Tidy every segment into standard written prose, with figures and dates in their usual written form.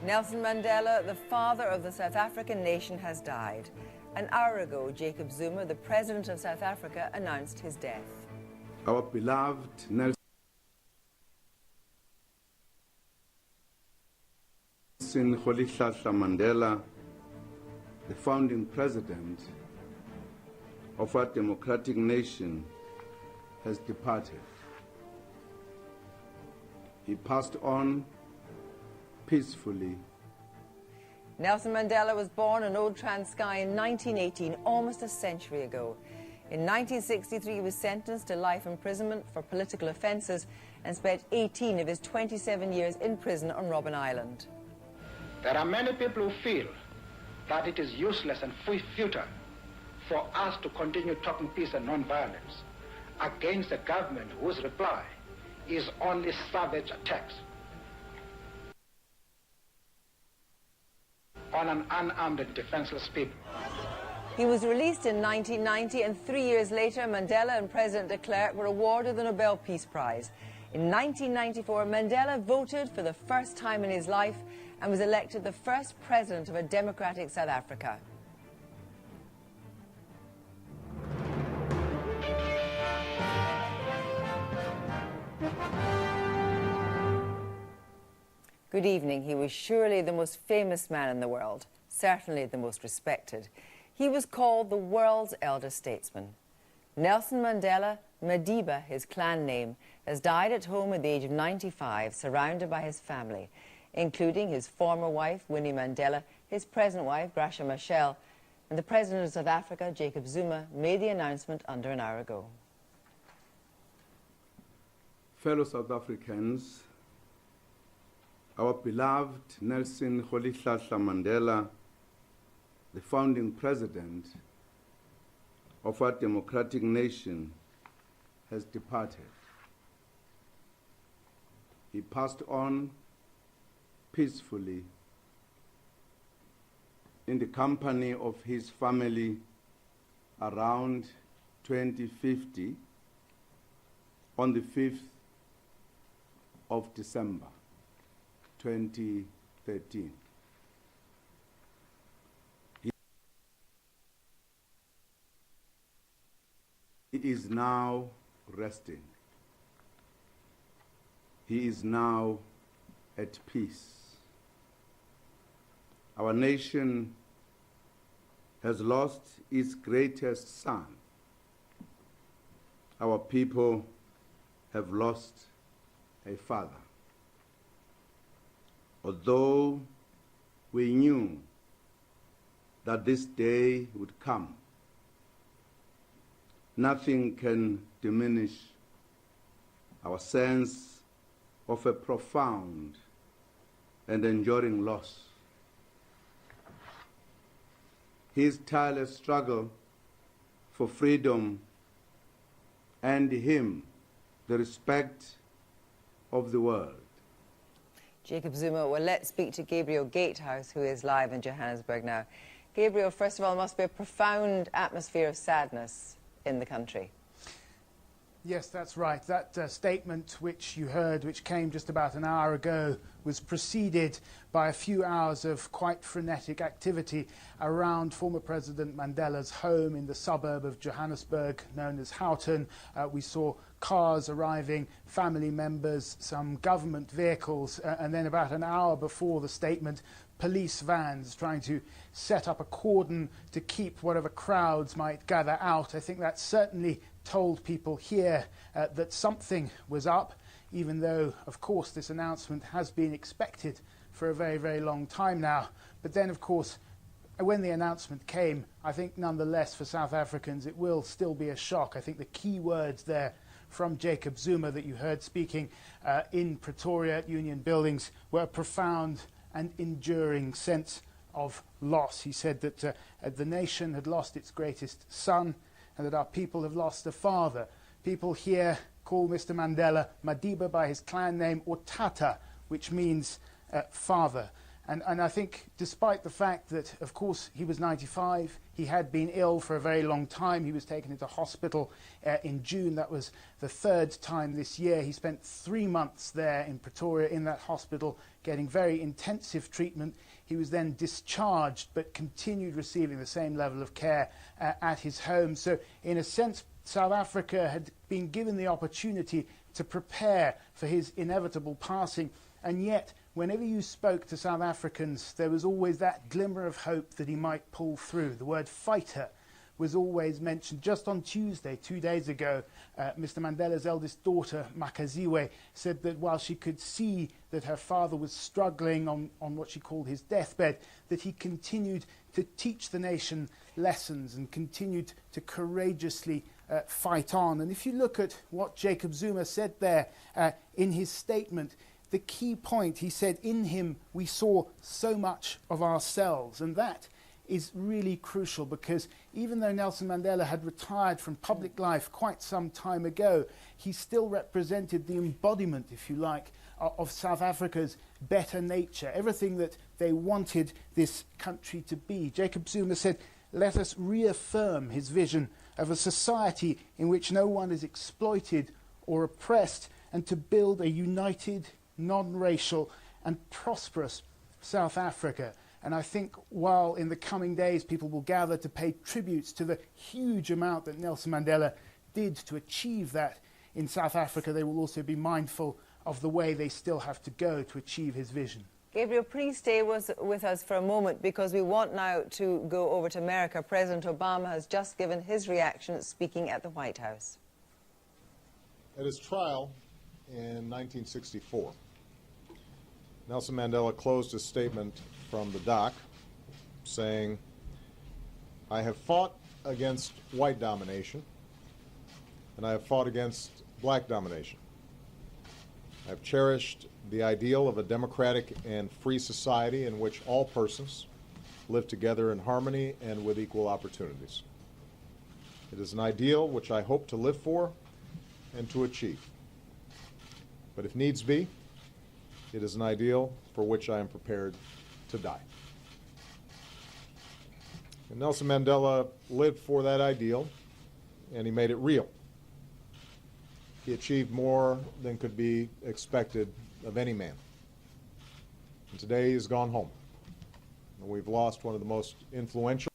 Nelson Mandela, the father of the South African nation, has died. An hour ago, Jacob Zuma, the president of South Africa, announced his death. Our beloved Nelson Mandela, the founding president of our democratic nation, has departed. He passed on peacefully. Nelson Mandela was born in Old Transkei in 1918, almost a century ago. In 1963, he was sentenced to life imprisonment for political offences and spent 18 of his 27 years in prison on Robben Island. There are many people who feel that it is useless and futile for us to continue talking peace and non-violence against a government whose reply is only savage attacks on an unarmed and defenseless people. He was released in 1990, and 3 years later, Mandela and President de Klerk were awarded the Nobel Peace Prize. In 1994, Mandela voted for the first time in his life and was elected the first president of a democratic South Africa. Good evening. He was surely the most famous man in the world, certainly the most respected. He was called the world's elder statesman. Nelson Mandela, Madiba, his clan name, has died at home at the age of 95, surrounded by his family, including his former wife, Winnie Mandela, his present wife, Graça Machel, and the President of South Africa, Jacob Zuma, made the announcement under an hour ago. Fellow South Africans, our beloved Nelson Mandela, the founding president of our democratic nation, has departed. He passed on peacefully in the company of his family around 2050 on the 5th of December 2013. He is now resting. He is now at peace. Our nation has lost its greatest son. Our people have lost a father. Although we knew that this day would come, nothing can diminish our sense of a profound and enduring loss. His tireless struggle for freedom earned him the respect of the world. Jacob Zuma, well, let's speak to Gabriel Gatehouse, who is live in Johannesburg now. Gabriel, first of all, there must be a profound atmosphere of sadness in the country. Yes, that's right. That statement which you heard, which came just about an hour ago, was preceded by a few hours of quite frenetic activity around former President Mandela's home in the suburb of Johannesburg, known as Houghton. We saw cars arriving, family members, some government vehicles, and then about an hour before the statement, police vans trying to set up a cordon to keep whatever crowds might gather out. I think that certainly told people here that something was up, even though, of course, this announcement has been expected for a very, very long time now. But then, of course, when the announcement came, I think nonetheless for South Africans it will still be a shock. I think the key words there from Jacob Zuma that you heard speaking in Pretoria at Union Buildings were a profound and enduring sense of loss. He said that the nation had lost its greatest son and that our people have lost a father. People here call Mr. Mandela Madiba by his clan name, or Tata, which means father. And I think despite the fact that, of course, he was 95, he had been ill for a very long time. He was taken into hospital in June. That was the third time this year. He spent 3 months there in Pretoria in that hospital getting very intensive treatment. He was then discharged but continued receiving the same level of care at his home. So in a sense, South Africa had been given the opportunity to prepare for his inevitable passing. And yet, whenever you spoke to South Africans, there was always that glimmer of hope that he might pull through. The word fighter was always mentioned. Just on Tuesday, 2 days ago, Mr. Mandela's eldest daughter, Makaziwe, said that while she could see that her father was struggling on what she called his deathbed, that he continued to teach the nation lessons and continued to courageously fight on. And if you look at what Jacob Zuma said there in his statement, the key point, he said, in him we saw so much of ourselves. And that is really crucial, because even though Nelson Mandela had retired from public life quite some time ago, he still represented the embodiment, if you like, of South Africa's better nature, everything that they wanted this country to be. Jacob Zuma said, "Let us reaffirm his vision of a society in which no one is exploited or oppressed, and to build a united, non-racial and prosperous South Africa." And I think while in the coming days people will gather to pay tributes to the huge amount that Nelson Mandela did to achieve that in South Africa, they will also be mindful of the way they still have to go to achieve his vision. Gabriel, please stay with us for a moment, because we want now to go over to America. President Obama has just given his reaction speaking at the White House. At his trial in 1964, Nelson Mandela closed his statement from the dock saying, "I have fought against white domination, and I have fought against black domination. I have cherished the ideal of a democratic and free society in which all persons live together in harmony and with equal opportunities. It is an ideal which I hope to live for and to achieve. But if needs be, it is an ideal for which I am prepared to die." And Nelson Mandela lived for that ideal, and he made it real. He achieved more than could be expected of any man. And today he's gone home. And we've lost one of the most influential,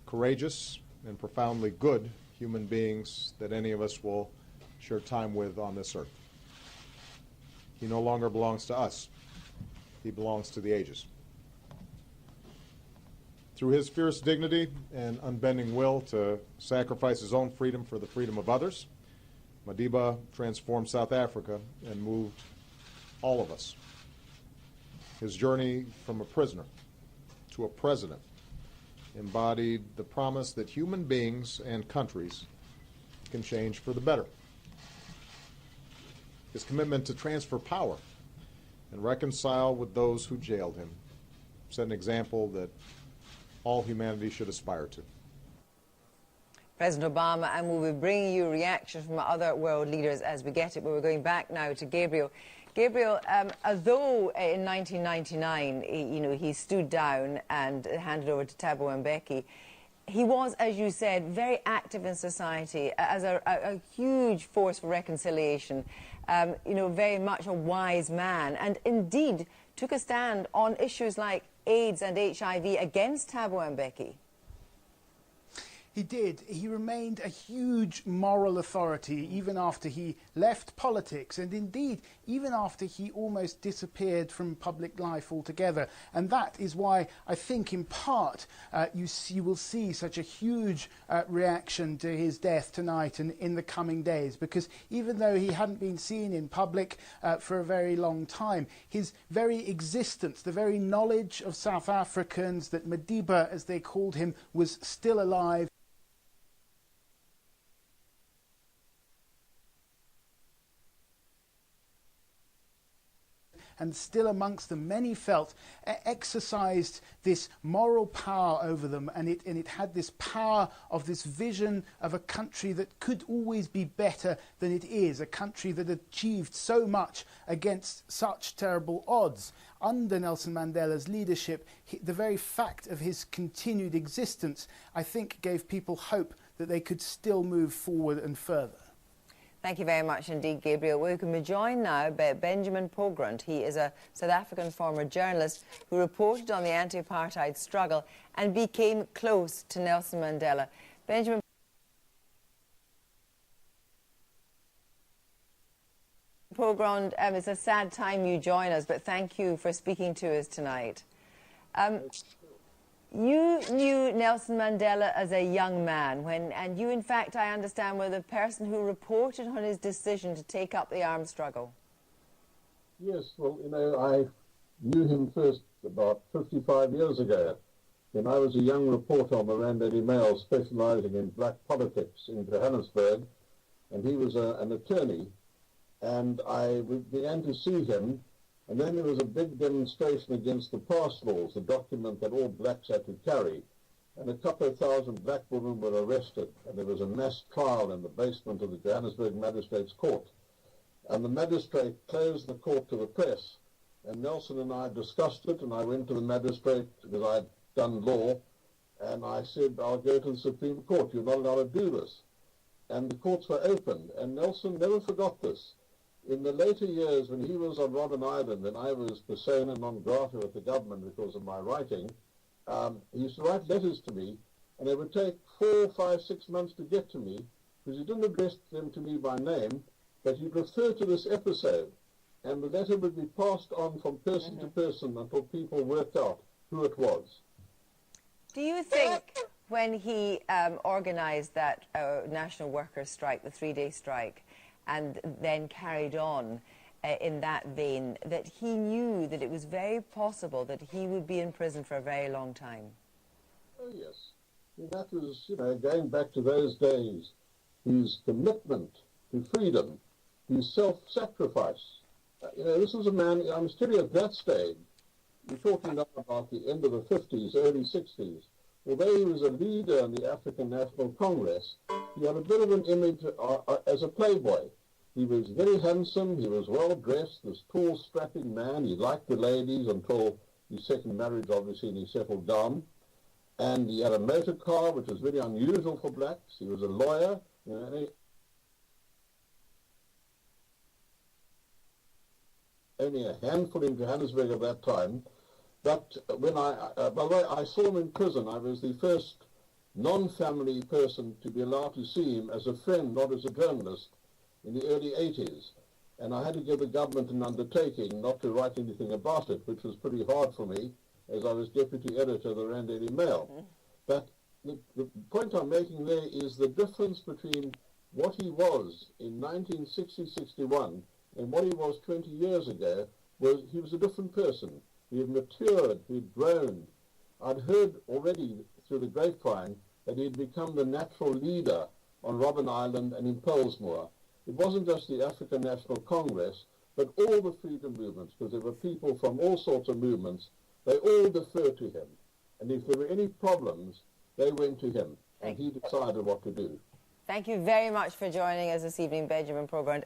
courageous, and profoundly good human beings that any of us will share time with on this earth. He no longer belongs to us. He belongs to the ages. Through his fierce dignity and unbending will to sacrifice his own freedom for the freedom of others, Madiba transformed South Africa and moved all of us. His journey from a prisoner to a president embodied the promise that human beings and countries can change for the better. His commitment to transfer power and reconcile with those who jailed him set an example that all humanity should aspire to. President Obama, and we'll be bringing you reaction from other world leaders as we get it, but we're going back now to Gabriel. Gabriel, although in 1999, he stood down and handed over to Thabo Mbeki, he was, as you said, very active in society as a huge force for reconciliation, very much a wise man, and indeed took a stand on issues like AIDS and HIV against Thabo Mbeki. He did. He remained a huge moral authority even after he left politics, and indeed even after he almost disappeared from public life altogether. And that is why I think in part you will see such a huge reaction to his death tonight and in the coming days, because even though he hadn't been seen in public for a very long time, his very existence, the very knowledge of South Africans that Madiba, as they called him, was still alive, and still amongst them, many felt exercised this moral power over them, and it had this power of this vision of a country that could always be better than it is, a country that achieved so much against such terrible odds. Under Nelson Mandela's leadership, the very fact of his continued existence, I think, gave people hope that they could still move forward and further. Thank you very much indeed, Gabriel. We can be joined now by Benjamin Pogrund. He is a South African former journalist who reported on the anti-apartheid struggle and became close to Nelson Mandela. Benjamin Pogrund, it's a sad time you join us, but thank you for speaking to us tonight. You knew Nelson Mandela as a young man, and you, in fact, I understand, were the person who reported on his decision to take up the armed struggle. Yes, well, you know, I knew him first about 55 years ago, when I was a young reporter on the Rand Daily Mail specializing in black politics in Johannesburg, and he was an attorney, and I began to see him. And then there was a big demonstration against the pass laws, the document that all blacks had to carry. And a couple of thousand black women were arrested. And there was a mass trial in the basement of the Johannesburg Magistrates Court. And the magistrate closed the court to the press. And Nelson and I discussed it, and I went to the magistrate because I'd done law. And I said, I'll go to the Supreme Court. You're not allowed to do this. And the courts were opened. And Nelson never forgot this. In the later years, when he was on Robben Island and I was persona non grata with the government because of my writing, he used to write letters to me, and they would take 4, 5, 6 months to get to me, because he didn't address them to me by name, but he'd refer to this episode, and the letter would be passed on from person to person until people worked out who it was. Do you think when he organised that national workers' strike, the 3-day strike, and then carried on in that vein, that he knew that it was very possible that he would be in prison for a very long time? Oh, yes. That was, you know, going back to those days, his commitment to freedom, his self-sacrifice. You know, this was a man, I must tell you, at that stage, we're talking now about the end of the 50s, early 60s, although he was a leader in the African National Congress, he had a bit of an image as a playboy. He was very handsome, he was well-dressed, this tall, strapping man. He liked the ladies until his second marriage, obviously, and he settled down. And he had a motor car, which was very unusual for blacks. He was a lawyer. You know, only a handful in Johannesburg at that time. But when by the way, I saw him in prison. I was the first non-family person to be allowed to see him as a friend, not as a journalist, in the early 80s. And I had to give the government an undertaking not to write anything about it, which was pretty hard for me, as I was deputy editor of the Rand Daily Mail. But the point I'm making there is the difference between what he was in 1960-61 and what he was 20 years ago was he was a different person. He had matured, he had grown. I'd heard already through the grapevine that he had become the natural leader on Robben Island and in Pollsmoor. It wasn't just the African National Congress, but all the freedom movements, because there were people from all sorts of movements. They all deferred to him. And if there were any problems, they went to him, and he decided what to do. Thank you very much for joining us this evening, Benjamin Pogrund.